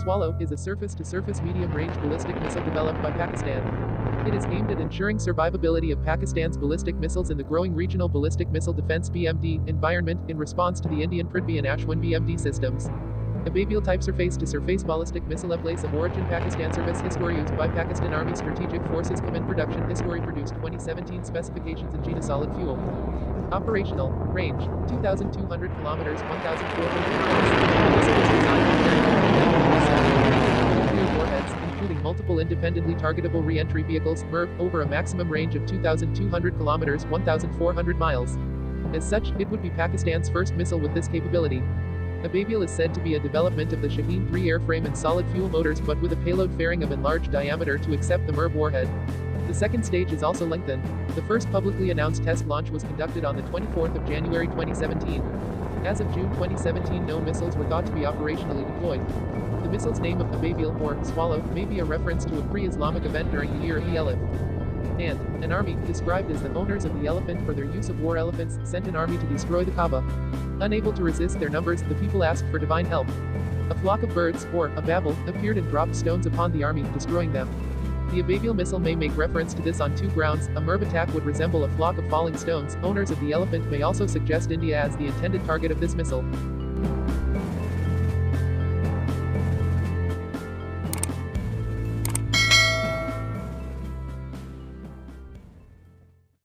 Swallow is a surface-to-surface medium-range ballistic missile developed by Pakistan. It is aimed at ensuring survivability of Pakistan's ballistic missiles in the growing regional ballistic missile defense (BMD) environment in response to the Indian Prithvi and Eshon BMD systems. Ababeel type surface-to-surface ballistic missile of place of origin Pakistan service history used by Pakistan Army Strategic Forces Command production history produced 2017 specifications in solid fuel. Operational range 2,200 kilometers 1,400 miles. Missile is designed to carry nuclear warheads, including multiple independently targetable re-entry vehicles (MIRV) over a maximum range of 2,200 kilometers 1,400 miles. As such, it would be Pakistan's first missile with this capability. Ababeel is said to be a development of the Shaheen 3 airframe and solid fuel motors but with a payload fairing of enlarged diameter to accept the MIRV warhead. The second stage is also lengthened. The first publicly announced test launch was conducted on the 24th of January 2017. As of June 2017, no missiles were thought to be operationally deployed. The missile's name of Ababeel, or Swallow, may be a reference to a pre-Islamic event during the year of the Elephant. And an army, described as the owners of the elephant for their use of war elephants, sent an army to destroy the Kaaba. Unable to resist their numbers, the people asked for divine help. A flock of birds, or Ababeel, appeared and dropped stones upon the army, destroying them. The Ababeel missile may make reference to this on two grounds. A MIRV attack would resemble a flock of falling stones. Owners of the elephant may also suggest India as the intended target of this missile.